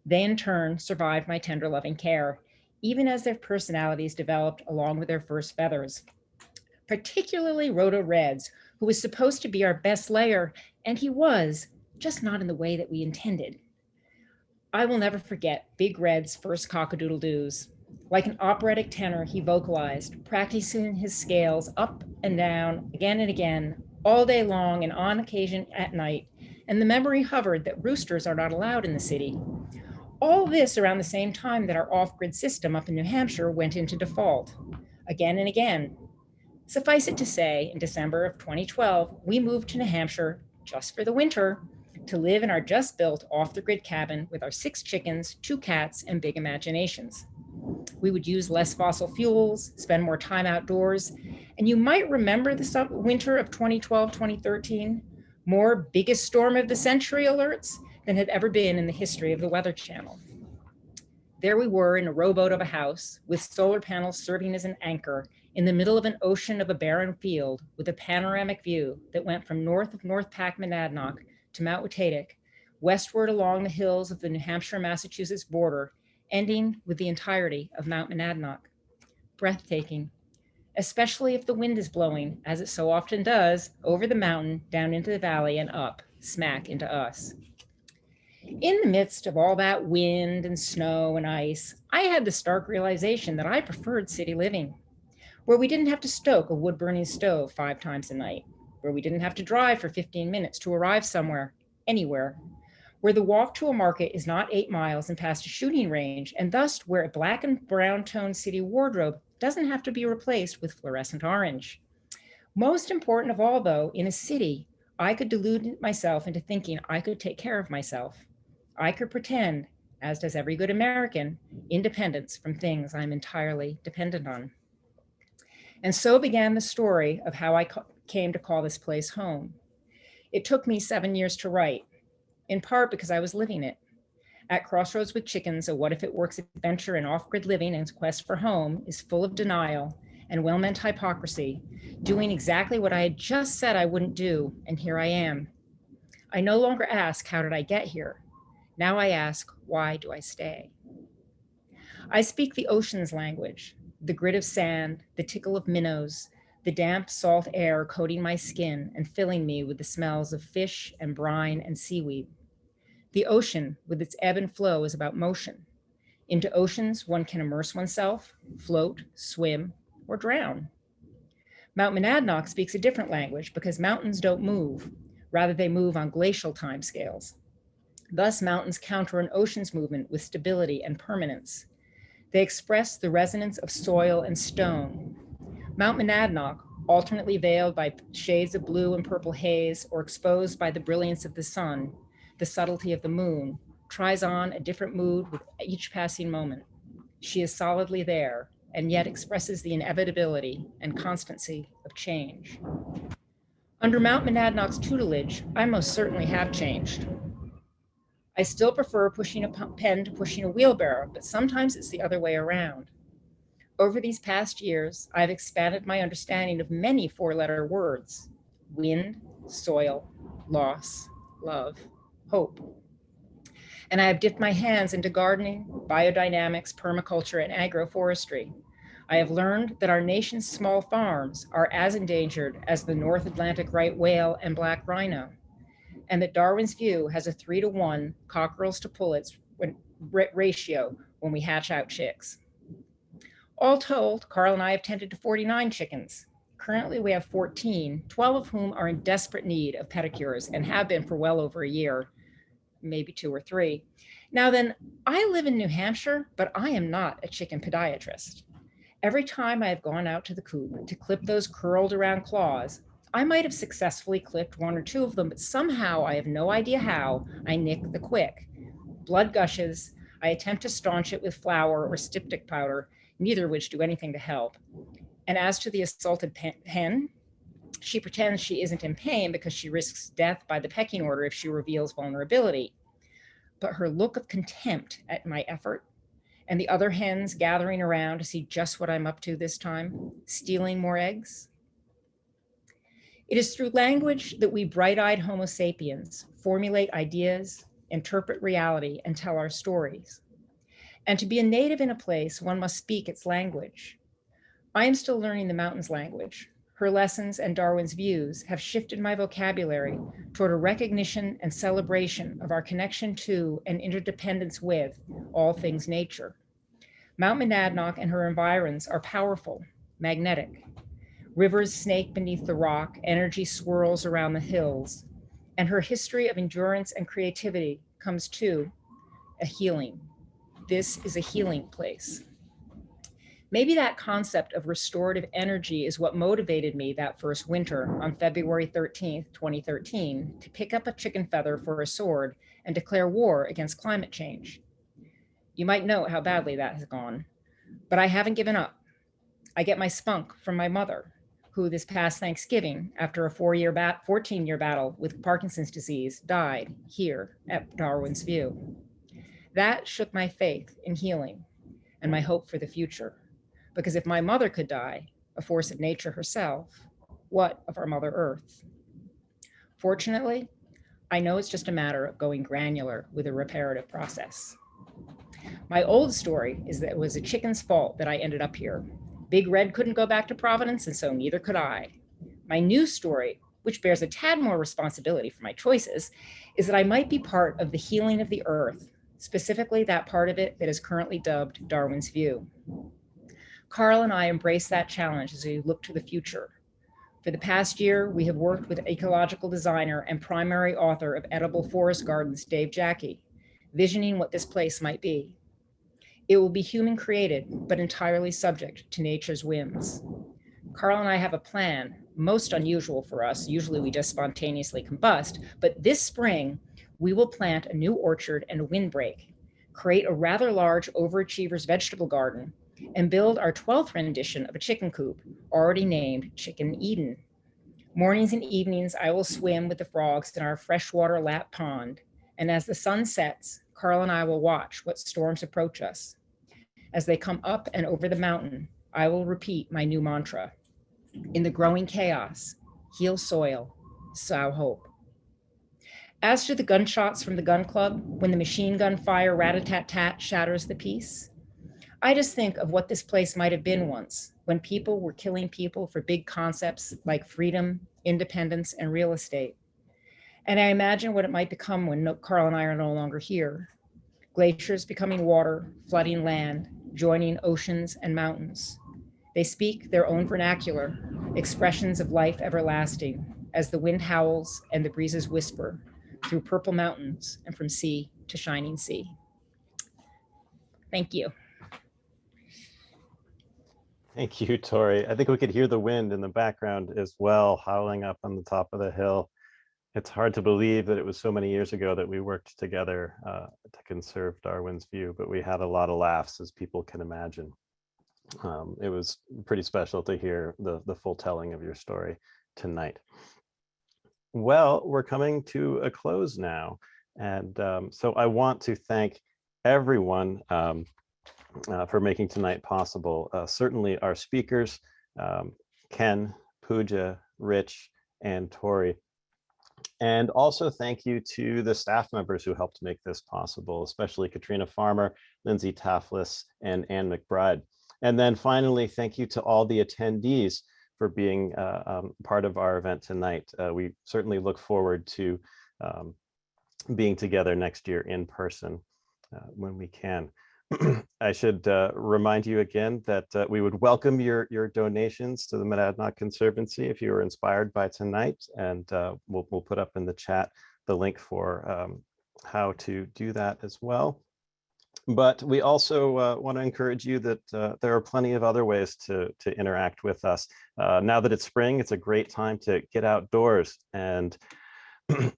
They in turn survived my tender loving care, even as their personalities developed along with their first feathers. Particularly Rhoda Red's, who was supposed to be our best layer, and he was, just not in the way that we intended. I will never forget Big Red's first cock-a-doodle-doos. Like an operatic tenor, he vocalized, practicing his scales up and down, again and again, all day long and on occasion at night, and the memory hovered that roosters are not allowed in the city. All this around the same time that our off-grid system up in New Hampshire went into default, again and again. Suffice it to say, in December of 2012, we moved to New Hampshire just for the winter to live in our just-built off-the-grid cabin with our 6 chickens, 2 cats, and big imaginations. We would use less fossil fuels, spend more time outdoors, and you might remember the winter of 2012-2013, more biggest storm of the century alerts than had ever been in the history of the Weather Channel. There we were in a rowboat of a house with solar panels serving as an anchor in the middle of an ocean of a barren field with a panoramic view that went from north of North Pack Monadnock to Mount Watatic, westward along the hills of the New Hampshire-Massachusetts border, ending with the entirety of Mount Monadnock. Breathtaking, especially if the wind is blowing, as it so often does, over the mountain, down into the valley, and up, smack into us. In the midst of all that wind and snow and ice, I had the stark realization that I preferred city living, where we didn't have to stoke a wood-burning stove 5 times a night, where we didn't have to drive for 15 minutes to arrive somewhere, anywhere, where the walk to a market is not 8 miles and past a shooting range, and thus where a black and brown toned city wardrobe doesn't have to be replaced with fluorescent orange. Most important of all, though, in a city, I could delude myself into thinking I could take care of myself. I could pretend, as does every good American, independence from things I'm entirely dependent on. And so began the story of how I came to call this place home. It took me 7 years to write, in part because I was living it. At Crossroads with Chickens, a What If It Works adventure in off-grid living and quest for home is full of denial and well-meant hypocrisy, doing exactly what I had just said I wouldn't do, and here I am. I no longer ask, how did I get here? Now I ask, why do I stay? I speak the ocean's language, the grit of sand, the tickle of minnows, the damp salt air coating my skin and filling me with the smells of fish and brine and seaweed. The ocean, with its ebb and flow, is about motion. Into oceans, one can immerse oneself, float, swim, or drown. Mount Monadnock speaks a different language because mountains don't move. Rather, they move on glacial timescales. Thus, mountains counter an ocean's movement with stability and permanence. They express the resonance of soil and stone. Mount Monadnock, alternately veiled by shades of blue and purple haze or exposed by the brilliance of the sun, the subtlety of the moon, tries on a different mood with each passing moment. She is solidly there and yet expresses the inevitability and constancy of change. Under Mount Monadnock's tutelage, I most certainly have changed. I still prefer pushing a pen to pushing a wheelbarrow, but sometimes it's the other way around. Over these past years, I've expanded my understanding of many four-letter words: wind, soil, loss, love, hope. And I have dipped my hands into gardening, biodynamics, permaculture, and agroforestry. I have learned that our nation's small farms are as endangered as the North Atlantic right whale and black rhino, and that Darwin's view has a 3-to-1 cockerels to pullets ratio when we hatch out chicks. All told, Carl and I have tended to 49 chickens. Currently, we have 14, 12 of whom are in desperate need of pedicures and have been for well over a year, maybe 2 or 3. Now then, I live in New Hampshire, but I am not a chicken podiatrist. Every time I have gone out to the coop to clip those curled around claws, I might have successfully clipped 1 or 2 of them, but somehow, I have no idea how, I nick the quick. Blood gushes, I attempt to staunch it with flour or styptic powder, neither of which do anything to help. And as to the assaulted hen, she pretends she isn't in pain because she risks death by the pecking order if she reveals vulnerability. But her look of contempt at my effort and the other hens gathering around to see just what I'm up to this time, stealing more eggs. It is through language that we bright-eyed Homo sapiens formulate ideas, interpret reality, and tell our stories. And to be a native in a place, one must speak its language. I am still learning the mountain's language. Her lessons and Darwin's views have shifted my vocabulary toward a recognition and celebration of our connection to and interdependence with all things nature. Mount Monadnock and her environs are powerful, magnetic. Rivers snake beneath the rock, energy swirls around the hills, and her history of endurance and creativity comes to a healing. This is a healing place. Maybe that concept of restorative energy is what motivated me that first winter on February 13th, 2013, to pick up a chicken feather for a sword and declare war against climate change. You might note how badly that has gone, but I haven't given up. I get my spunk from my mother, who this past Thanksgiving, after a 14-year battle with Parkinson's disease, died here at Darwin's View. That shook my faith in healing and my hope for the future. Because if my mother could die, a force of nature herself, what of our Mother Earth? Fortunately, I know it's just a matter of going granular with a reparative process. My old story is that it was a chicken's fault that I ended up here. Big Red couldn't go back to Providence, and so neither could I. My new story, which bears a tad more responsibility for my choices, is that I might be part of the healing of the earth, specifically that part of it that is currently dubbed Darwin's View. Carl and I embrace that challenge as we look to the future. For the past year, we have worked with ecological designer and primary author of Edible Forest Gardens, Dave Jackie, visioning what this place might be. It will be human created, but entirely subject to nature's whims. Carl and I have a plan, most unusual for us. Usually we just spontaneously combust, but this spring, we will plant a new orchard and a windbreak, create a rather large overachiever's vegetable garden, and build our 12th rendition of a chicken coop, already named Chicken Eden. Mornings and evenings, I will swim with the frogs in our freshwater lap pond, and as the sun sets, Carl and I will watch what storms approach us. As they come up and over the mountain, I will repeat my new mantra. In the growing chaos, heal soil, sow hope. As to the gunshots from the gun club, when the machine gun fire rat-a-tat-tat shatters the peace, I just think of what this place might have been once, when people were killing people for big concepts like freedom, independence, and real estate. And I imagine what it might become when Carl and I are no longer here. Glaciers becoming water, flooding land, joining oceans and mountains. They speak their own vernacular, expressions of life everlasting, as the wind howls and the breezes whisper through purple mountains and from sea to shining sea. Thank you. Thank you, Tori. I think we could hear the wind in the background as well, howling up on the top of the hill. It's hard to believe that it was so many years ago that we worked together to conserve Darwin's view, but we had a lot of laughs, as people can imagine. It was pretty special to hear the full telling of your story tonight. Well, we're coming to a close now. And so I want to thank everyone for making tonight possible. Certainly our speakers, Ken, Puja, Rich, and Tori. And also thank you to the staff members who helped make this possible, especially Katrina Farmer, Lindsay Taflis, and Ann McBride. And then finally, thank you to all the attendees for being part of our event tonight. We certainly look forward to being together next year in person when we can. I should remind you again that we would welcome your donations to the Monadnock Conservancy if you were inspired by tonight, and we'll put up in the chat the link for how to do that as well. But we also want to encourage you that there are plenty of other ways to interact with us. Now that it's spring, it's a great time to get outdoors. And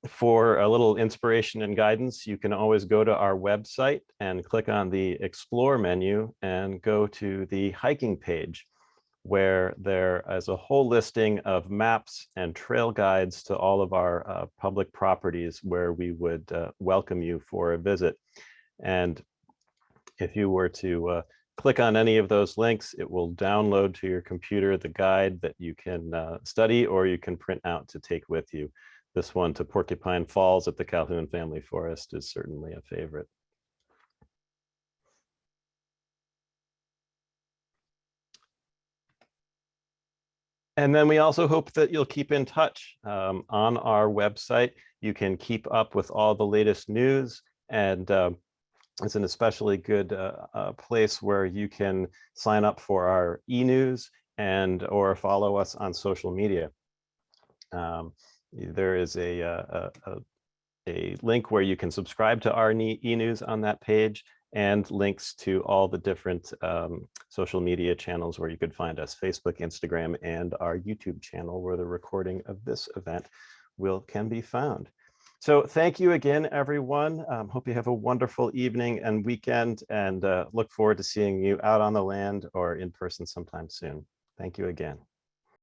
for a little inspiration and guidance, you can always go to our website and click on the Explore menu and go to the hiking page, where there is a whole listing of maps and trail guides to all of our public properties where we would welcome you for a visit. And if you were to click on any of those links, it will download to your computer the guide that you can study or you can print out to take with you. This one to Porcupine Falls at the Calhoun Family Forest is certainly a favorite. And then we also hope that you'll keep in touch. On our website, you can keep up with all the latest news, and it's an especially good place where you can sign up for our e-news and or follow us on social media. There is a link where you can subscribe to our e-news on that page, and links to all the different social media channels where you could find us: Facebook, Instagram, and our YouTube channel, where the recording of this event can be found. So thank you again, everyone. Hope you have a wonderful evening and weekend, and look forward to seeing you out on the land or in person sometime soon. Thank you again.